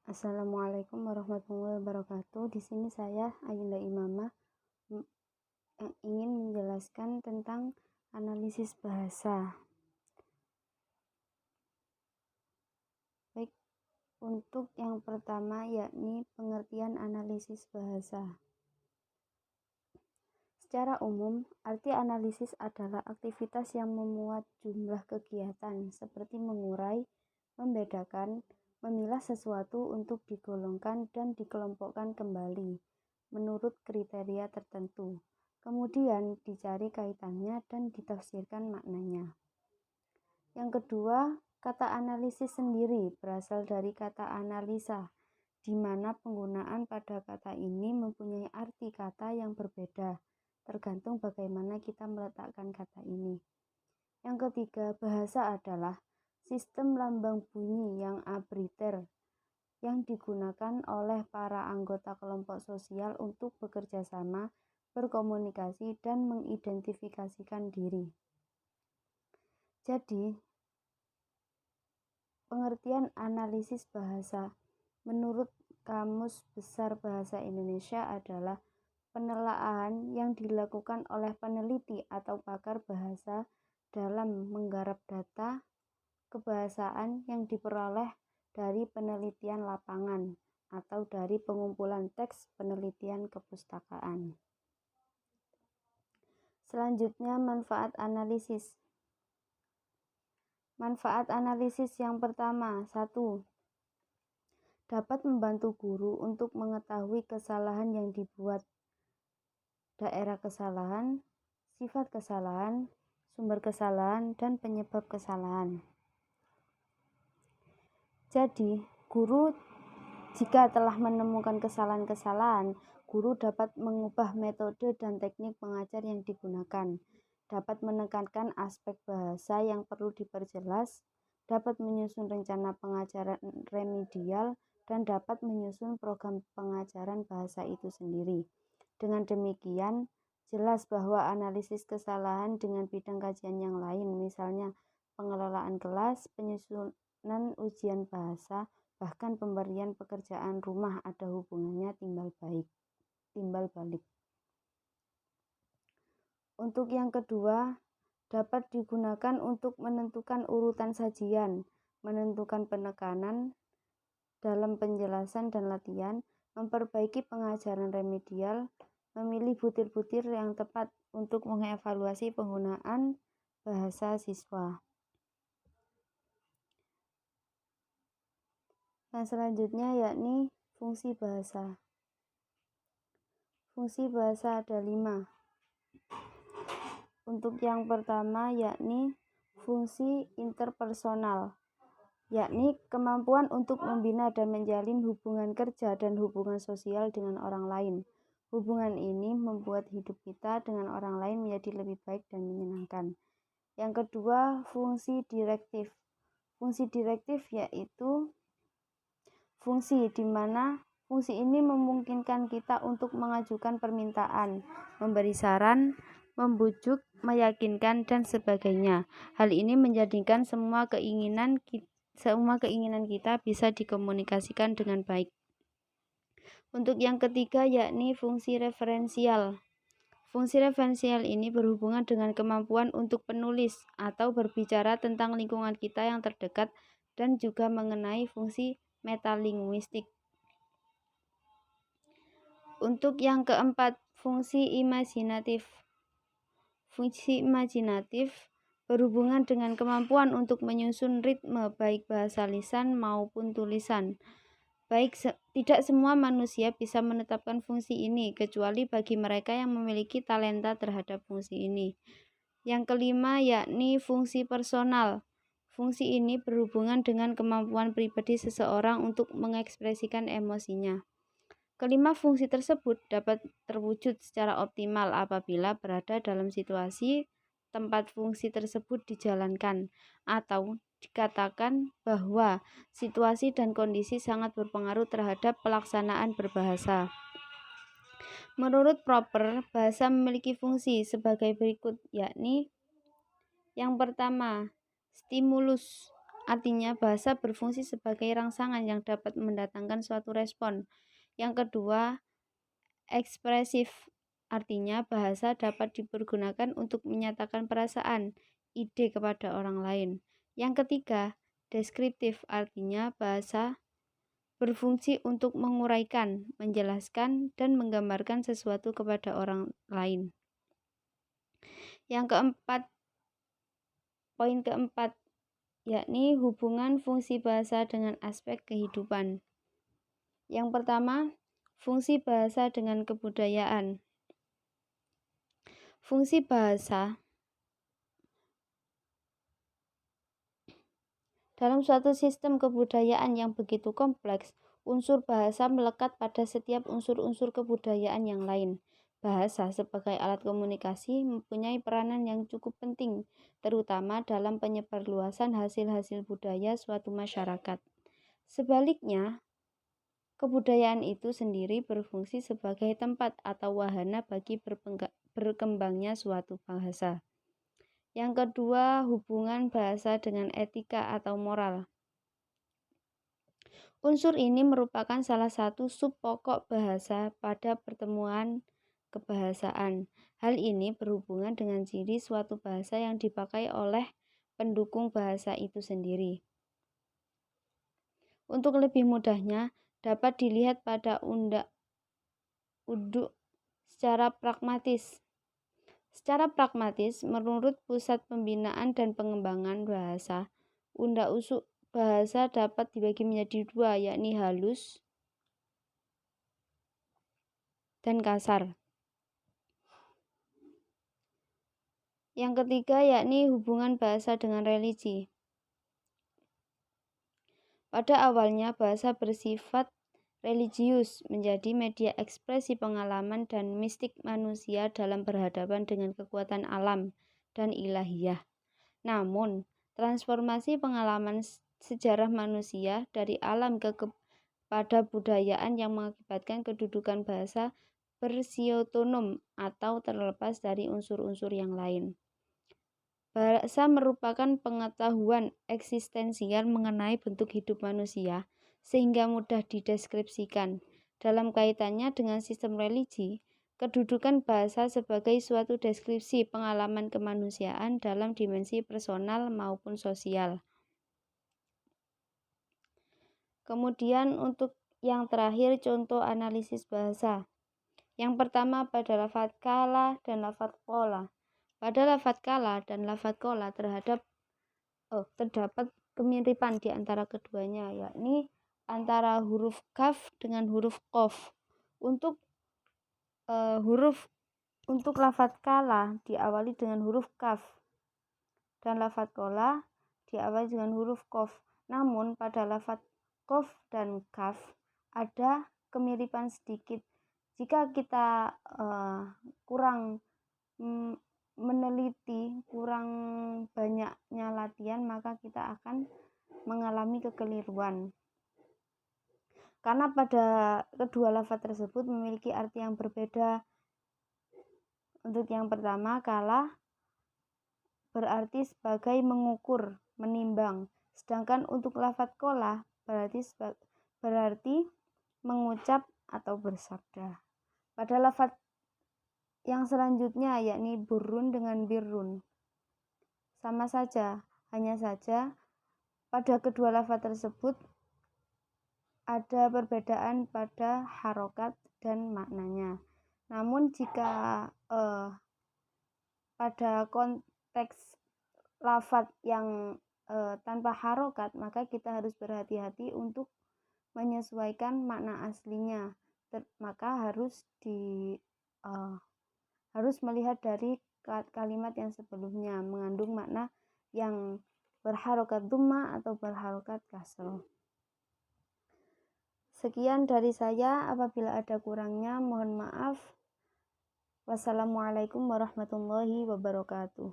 Assalamualaikum warahmatullahi wabarakatuh. Di sini saya Ayunda Imamah yang ingin menjelaskan tentang analisis bahasa. Baik, untuk yang pertama yakni pengertian analisis bahasa. Secara umum, arti analisis adalah aktivitas yang memuat jumlah kegiatan seperti mengurai, membedakan, memilah sesuatu untuk digolongkan dan dikelompokkan kembali menurut kriteria tertentu. Kemudian dicari kaitannya dan ditafsirkan maknanya. Yang kedua, kata analisis sendiri berasal dari kata analisa, di mana penggunaan pada kata ini mempunyai arti kata yang berbeda, tergantung bagaimana kita meletakkan kata ini. Yang ketiga, bahasa adalah sistem lambang bunyi yang arbitrter yang digunakan oleh para anggota kelompok sosial untuk bekerja sama, berkomunikasi, dan mengidentifikasikan diri. Jadi, pengertian analisis bahasa menurut Kamus Besar Bahasa Indonesia adalah penelaahan yang dilakukan oleh peneliti atau pakar bahasa dalam menggarap data kebahasaan yang diperoleh dari penelitian lapangan atau dari pengumpulan teks penelitian kepustakaan. Selanjutnya, manfaat analisis. Manfaat analisis yang pertama, 1. Dapat membantu guru untuk mengetahui kesalahan yang dibuat, daerah kesalahan, sifat kesalahan, sumber kesalahan, dan penyebab kesalahan. Jadi, guru jika telah menemukan kesalahan-kesalahan, guru dapat mengubah metode dan teknik pengajar yang digunakan, dapat menekankan aspek bahasa yang perlu diperjelas, dapat menyusun rencana pengajaran remedial, dan dapat menyusun program pengajaran bahasa itu sendiri. Dengan demikian, jelas bahwa analisis kesalahan dengan bidang kajian yang lain, misalnya pengelolaan kelas, penyusunan ujian bahasa, bahkan pemberian pekerjaan rumah ada hubungannya timbal balik. Untuk yang kedua, dapat digunakan untuk menentukan urutan sajian, menentukan penekanan dalam penjelasan dan latihan, memperbaiki pengajaran remedial, memilih butir-butir yang tepat untuk mengevaluasi penggunaan bahasa siswa. Nah, selanjutnya yakni fungsi bahasa. Fungsi bahasa ada 5. Untuk yang pertama yakni fungsi interpersonal, yakni kemampuan untuk membina dan menjalin hubungan kerja dan hubungan sosial dengan orang lain. Hubungan ini membuat hidup kita dengan orang lain menjadi lebih baik dan menyenangkan. Yang kedua, fungsi direktif. Fungsi direktif yaitu fungsi di mana fungsi ini memungkinkan kita untuk mengajukan permintaan, memberi saran, membujuk, meyakinkan, dan sebagainya. Hal ini menjadikan semua keinginan kita bisa dikomunikasikan dengan baik. Untuk yang ketiga yakni fungsi referensial. Fungsi referensial ini berhubungan dengan kemampuan untuk penulis atau berbicara tentang lingkungan kita yang terdekat dan juga mengenai fungsi metalinguistik. Untuk yang keempat, fungsi imajinatif. Fungsi imajinatif berhubungan dengan kemampuan untuk menyusun ritme baik bahasa lisan maupun tulisan. Tidak semua manusia bisa menetapkan fungsi ini, kecuali bagi mereka yang memiliki talenta terhadap fungsi ini. Yang kelima yakni fungsi personal. Fungsi ini berhubungan dengan kemampuan pribadi seseorang untuk mengekspresikan emosinya. Kelima fungsi tersebut dapat terwujud secara optimal apabila berada dalam situasi tempat fungsi tersebut dijalankan, atau dikatakan bahwa situasi dan kondisi sangat berpengaruh terhadap pelaksanaan berbahasa. Menurut Proper, bahasa memiliki fungsi sebagai berikut, yakni yang pertama, stimulus artinya bahasa berfungsi sebagai rangsangan yang dapat mendatangkan suatu respon. Yang kedua, ekspresif, artinya bahasa dapat dipergunakan untuk menyatakan perasaan, ide kepada orang lain. Yang ketiga, deskriptif, artinya bahasa berfungsi untuk menguraikan, menjelaskan, dan menggambarkan sesuatu kepada orang lain. Yang keempat, poin keempat, yakni hubungan fungsi bahasa dengan aspek kehidupan. Yang pertama, fungsi bahasa dengan kebudayaan. Fungsi bahasa dalam suatu sistem kebudayaan yang begitu kompleks, unsur bahasa melekat pada setiap unsur-unsur kebudayaan yang lain. Bahasa sebagai alat komunikasi mempunyai peranan yang cukup penting, terutama dalam penyebarluasan hasil-hasil budaya suatu masyarakat. Sebaliknya, kebudayaan itu sendiri berfungsi sebagai tempat atau wahana bagi berkembangnya suatu bahasa. Yang kedua, hubungan bahasa dengan etika atau moral. Unsur ini merupakan salah satu sub pokok bahasa pada pertemuan kebahasaan. Hal ini berhubungan dengan ciri suatu bahasa yang dipakai oleh pendukung bahasa itu sendiri. Untuk lebih mudahnya, dapat dilihat pada unduk secara pragmatis. Secara pragmatis, menurut Pusat Pembinaan dan Pengembangan Bahasa, unda-usuk bahasa dapat dibagi menjadi dua, yakni halus dan kasar. Yang ketiga, yakni hubungan bahasa dengan religi. Pada awalnya, bahasa bersifat religius, menjadi media ekspresi pengalaman dan mistik manusia dalam berhadapan dengan kekuatan alam dan ilahiyah. Namun, transformasi pengalaman sejarah manusia dari alam pada budayaan yang mengakibatkan kedudukan bahasa bersiotonom atau terlepas dari unsur-unsur yang lain. Bahasa merupakan pengetahuan eksistensial mengenai bentuk hidup manusia, sehingga mudah dideskripsikan. Dalam kaitannya dengan sistem religi, kedudukan bahasa sebagai suatu deskripsi pengalaman kemanusiaan dalam dimensi personal maupun sosial. Kemudian untuk yang terakhir, contoh analisis bahasa. Yang pertama pada lafadz kala dan lafadz qola. Pada lafadz kala dan lafadz qola terdapat kemiripan di antara keduanya, yakni antara huruf kaf dengan huruf qof. Untuk lafadz kala diawali dengan huruf kaf dan lafadz qola diawali dengan huruf qof. Namun pada lafadz qof dan kaf ada kemiripan sedikit. Jika kita kurang meneliti, kurang banyaknya latihan, maka kita akan mengalami kekeliruan. Karena pada kedua lafaz tersebut memiliki arti yang berbeda. Untuk yang pertama, kala berarti sebagai mengukur, menimbang. Sedangkan untuk lafaz qola berarti mengucap atau bersabda. Pada lafaz yang selanjutnya, yakni burun dengan birrun, sama saja, hanya saja pada kedua lafaz tersebut ada perbedaan pada harokat dan maknanya. Namun jika pada konteks lafaz yang tanpa harokat, maka kita harus berhati-hati untuk menyesuaikan makna aslinya. Maka harus melihat dari kalimat yang sebelumnya mengandung makna yang berharokat dhamma atau berharokat kasroh. Sekian dari saya, apabila ada kurangnya mohon maaf. Wassalamualaikum warahmatullahi wabarakatuh.